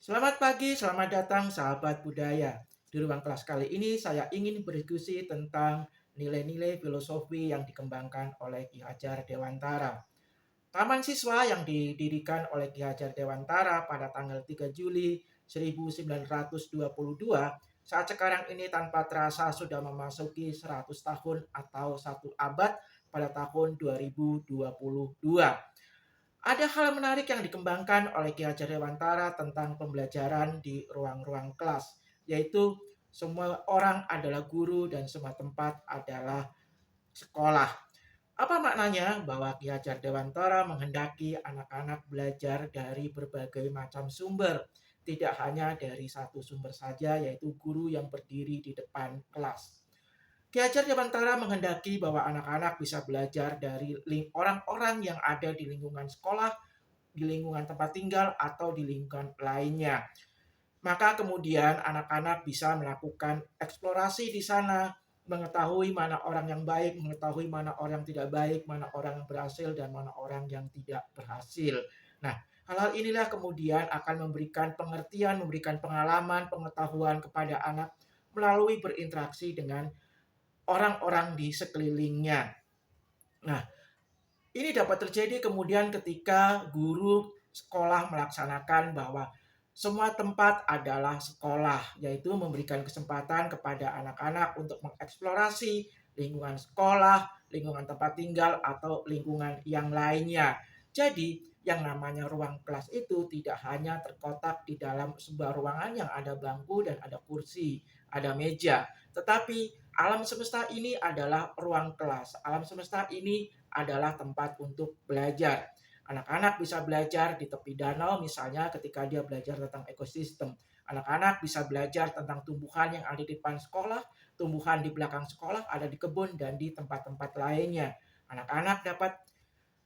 Selamat pagi, selamat datang sahabat budaya. Di ruang kelas kali ini saya ingin berdiskusi tentang nilai-nilai filosofi yang dikembangkan oleh Ki Hajar Dewantara. Taman Siswa yang didirikan oleh Ki Hajar Dewantara pada tanggal 3 Juli 1922 saat sekarang ini tanpa terasa sudah memasuki 100 tahun atau 1 abad pada tahun 2022. Ada hal menarik yang dikembangkan oleh Ki Hajar Dewantara tentang pembelajaran di ruang-ruang kelas, yaitu semua orang adalah guru dan semua tempat adalah sekolah. Apa maknanya bahwa Ki Hajar Dewantara menghendaki anak-anak belajar dari berbagai macam sumber, tidak hanya dari satu sumber saja, yaitu guru yang berdiri di depan kelas. Ki Hajar Dewantara menghendaki bahwa anak-anak bisa belajar dari orang-orang yang ada di lingkungan sekolah, di lingkungan tempat tinggal, atau di lingkungan lainnya. Maka kemudian anak-anak bisa melakukan eksplorasi di sana, mengetahui mana orang yang baik, mengetahui mana orang yang tidak baik, mana orang yang berhasil, dan mana orang yang tidak berhasil. Nah, hal-hal inilah kemudian akan memberikan pengertian, memberikan pengalaman, pengetahuan kepada anak melalui berinteraksi dengan orang-orang di sekelilingnya. Nah, ini dapat terjadi kemudian ketika guru sekolah melaksanakan bahwa semua tempat adalah sekolah, yaitu memberikan kesempatan kepada anak-anak untuk mengeksplorasi lingkungan sekolah, lingkungan tempat tinggal, atau lingkungan yang lainnya. Jadi, yang namanya ruang kelas itu tidak hanya terkotak di dalam sebuah ruangan yang ada bangku dan ada kursi, ada meja, tetapi alam semesta ini adalah ruang kelas. Alam semesta ini adalah tempat untuk belajar. Anak-anak bisa belajar di tepi danau misalnya ketika dia belajar tentang ekosistem. Anak-anak bisa belajar tentang tumbuhan yang ada di depan sekolah, tumbuhan di belakang sekolah, ada di kebun dan di tempat-tempat lainnya. Anak-anak dapat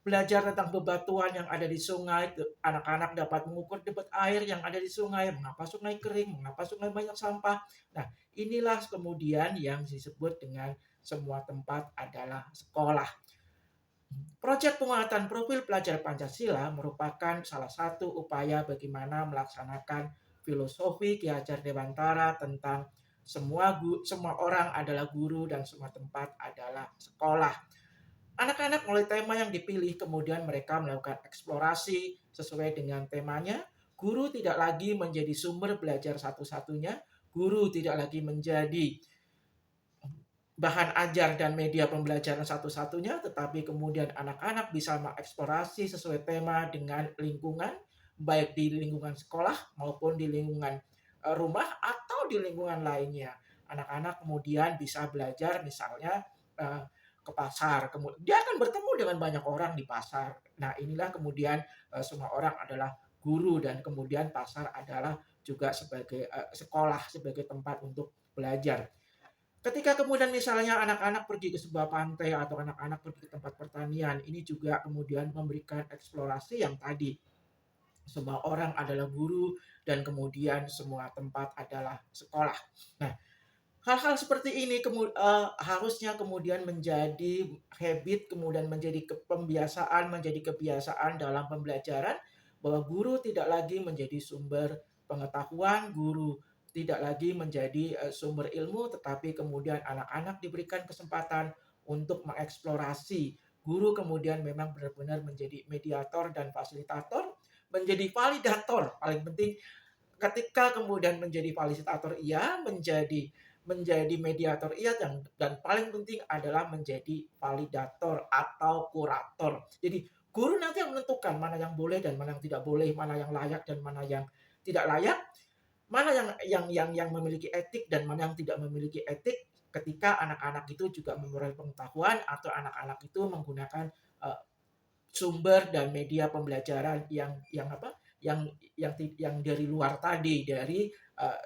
belajar tentang bebatuan yang ada di sungai, anak-anak dapat mengukur debit air yang ada di sungai, mengapa sungai kering, mengapa sungai banyak sampah. Nah, inilah kemudian yang disebut dengan semua tempat adalah sekolah. Proyek penguatan profil pelajar Pancasila merupakan salah satu upaya bagaimana melaksanakan filosofi Ki Hajar Dewantara tentang semua orang adalah guru dan semua tempat adalah sekolah. Anak-anak mulai tema yang dipilih, kemudian mereka melakukan eksplorasi sesuai dengan temanya. Guru tidak lagi menjadi sumber belajar satu-satunya, guru tidak lagi menjadi bahan ajar dan media pembelajaran satu-satunya, tetapi kemudian anak-anak bisa mengeksplorasi sesuai tema dengan lingkungan, baik di lingkungan sekolah maupun di lingkungan rumah atau di lingkungan lainnya. Anak-anak kemudian bisa belajar misalnya eh, ke pasar, kemudian dia akan bertemu dengan banyak orang di pasar. Nah, inilah kemudian semua orang adalah guru dan kemudian pasar adalah juga sebagai sekolah, sebagai tempat untuk belajar. Ketika kemudian misalnya anak-anak pergi ke sebuah pantai atau anak-anak pergi ke tempat pertanian, ini juga kemudian memberikan eksplorasi yang tadi. Semua orang adalah guru dan kemudian semua tempat adalah sekolah. Nah, hal-hal seperti ini harusnya kemudian menjadi habit, kemudian menjadi pembiasaan, menjadi kebiasaan dalam pembelajaran bahwa guru tidak lagi menjadi sumber pengetahuan, guru tidak lagi menjadi sumber ilmu, tetapi kemudian anak-anak diberikan kesempatan untuk mengeksplorasi. Guru kemudian memang benar-benar menjadi mediator dan fasilitator, menjadi validator. Paling penting ketika kemudian menjadi fasilitator iya, menjadi mediator iya, dan paling penting adalah menjadi validator atau kurator. Jadi guru nanti yang menentukan mana yang boleh dan mana yang tidak boleh, mana yang layak dan mana yang tidak layak, mana yang memiliki etik dan mana yang tidak memiliki etik, ketika anak-anak itu juga memperoleh pengetahuan atau anak-anak itu menggunakan uh, sumber dan media pembelajaran yang apa yang dari luar tadi, dari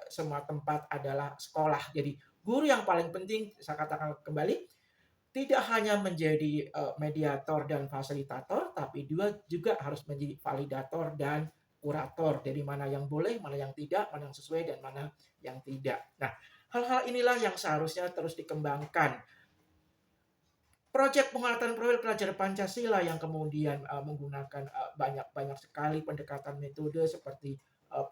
semua tempat adalah sekolah. Jadi guru yang paling penting, saya katakan kembali, tidak hanya menjadi mediator dan fasilitator, tapi juga harus menjadi validator dan kurator. Jadi mana yang boleh, mana yang tidak, mana yang sesuai dan mana yang tidak. Nah, hal-hal inilah yang seharusnya terus dikembangkan. Proyek penguatan profil pelajar Pancasila yang kemudian menggunakan banyak-banyak sekali pendekatan metode seperti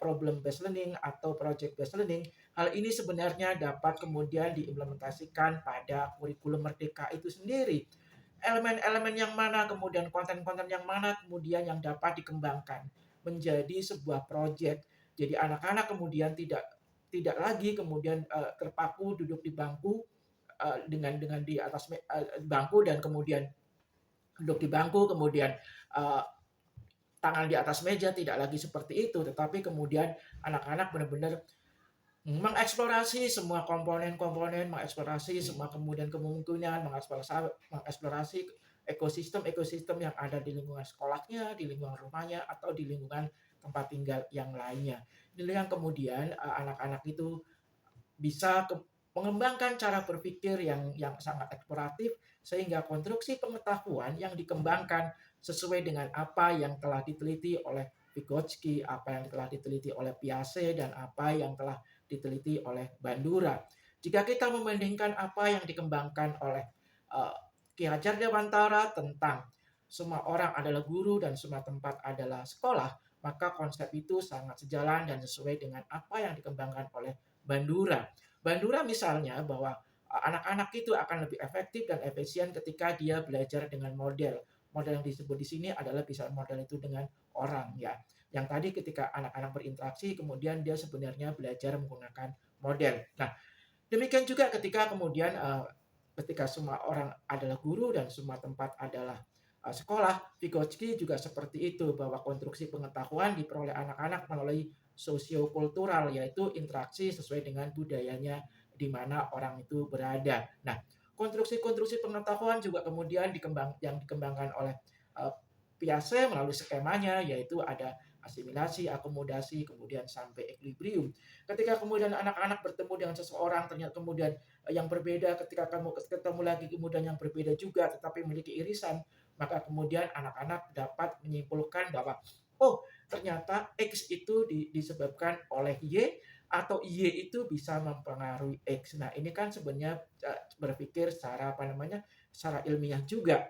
problem based learning atau project based learning, hal ini sebenarnya dapat kemudian diimplementasikan pada kurikulum Merdeka itu sendiri. Elemen-elemen yang mana, kemudian konten-konten yang mana kemudian yang dapat dikembangkan menjadi sebuah proyek. Jadi anak-anak kemudian tidak tidak lagi kemudian terpaku duduk di bangku dengan di atas bangku dan kemudian duduk di bangku kemudian uh, tangan di atas meja, tidak lagi seperti itu, tetapi kemudian anak-anak benar-benar mengeksplorasi semua komponen-komponen, mengeksplorasi semua kemudian kemungkinan, mengeksplorasi ekosistem-ekosistem yang ada di lingkungan sekolahnya, di lingkungan rumahnya, atau di lingkungan tempat tinggal yang lainnya. Ini yang kemudian anak-anak itu bisa mengembangkan cara berpikir yang sangat eksploratif, sehingga konstruksi pengetahuan yang dikembangkan sesuai dengan apa yang telah diteliti oleh Vygotsky, apa yang telah diteliti oleh Piaget, dan apa yang telah diteliti oleh Bandura. Jika kita membandingkan apa yang dikembangkan oleh Ki Hajar Dewantara tentang semua orang adalah guru dan semua tempat adalah sekolah, maka konsep itu sangat sejalan dan sesuai dengan apa yang dikembangkan oleh Bandura. Bandura misalnya bahwa anak-anak itu akan lebih efektif dan efisien ketika dia belajar dengan model. Model yang disebut di sini adalah bisa model itu dengan orang ya. Yang tadi ketika anak-anak berinteraksi kemudian dia sebenarnya belajar menggunakan model. Nah, demikian juga ketika kemudian ketika semua orang adalah guru dan semua tempat adalah sekolah, Vygotsky juga seperti itu bahwa konstruksi pengetahuan diperoleh anak-anak melalui sosiokultural, yaitu interaksi sesuai dengan budayanya di mana orang itu berada. Nah, konstruksi-konstruksi pengetahuan juga kemudian yang dikembangkan oleh Piaget melalui skemanya, yaitu ada asimilasi, akomodasi, kemudian sampai equilibrium. Ketika kemudian anak-anak bertemu dengan seseorang, ternyata kemudian yang berbeda, ketika kamu ketemu lagi kemudian yang berbeda juga, tetapi memiliki irisan, maka kemudian anak-anak dapat menyimpulkan bahwa, oh ternyata X itu disebabkan oleh Y, atau Y itu bisa mempengaruhi X. Nah ini kan sebenarnya berpikir secara secara ilmiah juga.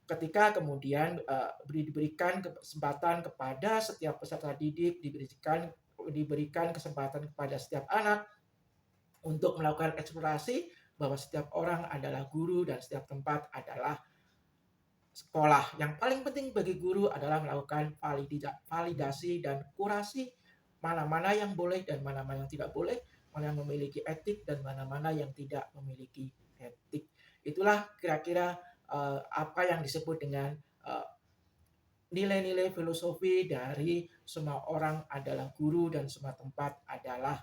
Ketika kemudian diberikan kesempatan kepada setiap peserta didik, diberikan kesempatan kepada setiap anak untuk melakukan eksplorasi bahwa setiap orang adalah guru dan setiap tempat adalah sekolah. Yang paling penting bagi guru adalah melakukan validasi dan kurasi mana-mana yang boleh dan mana-mana yang tidak boleh, mana yang memiliki etik dan mana-mana yang tidak memiliki etik. Itulah kira-kira apa yang disebut dengan nilai-nilai filosofi dari semua orang adalah guru dan semua tempat adalah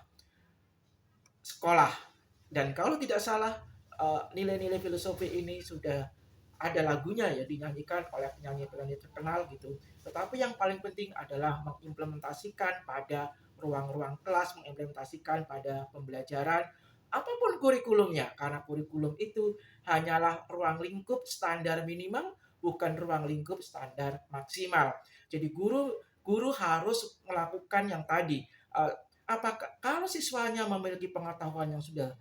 sekolah. Dan kalau tidak salah, nilai-nilai filosofi ini sudah ada lagunya ya, dinyanyikan oleh penyanyi-penyanyi terkenal gitu. Tetapi yang paling penting adalah mengimplementasikan pada ruang-ruang kelas, mengimplementasikan pada pembelajaran, apapun kurikulumnya, karena kurikulum itu hanyalah ruang lingkup standar minimal, bukan ruang lingkup standar maksimal. Jadi guru harus melakukan yang tadi. Apakah kalau siswanya memiliki pengetahuan yang sudah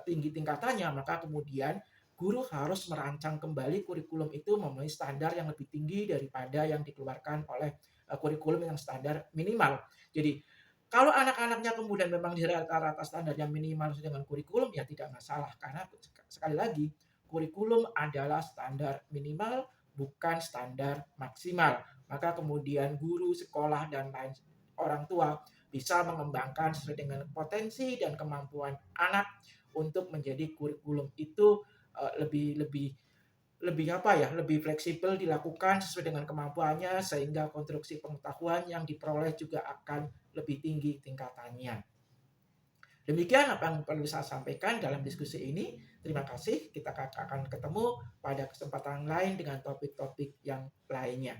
tinggi tingkatannya, maka kemudian guru harus merancang kembali kurikulum itu memenuhi standar yang lebih tinggi daripada yang dikeluarkan oleh kurikulum yang standar minimal. Jadi kalau anak-anaknya kemudian memang di rata-rata standar yang minimal dengan kurikulum, ya tidak masalah. Karena sekali lagi, kurikulum adalah standar minimal, bukan standar maksimal. Maka kemudian guru, sekolah, dan lain orang tua bisa mengembangkan sesuai dengan potensi dan kemampuan anak untuk menjadi kurikulum itu lebih fleksibel dilakukan sesuai dengan kemampuannya, sehingga konstruksi pengetahuan yang diperoleh juga akan lebih tinggi tingkatannya. Demikian apa yang perlu saya sampaikan dalam diskusi ini. Terima kasih. Kita akan ketemu pada kesempatan lain dengan topik-topik yang lainnya.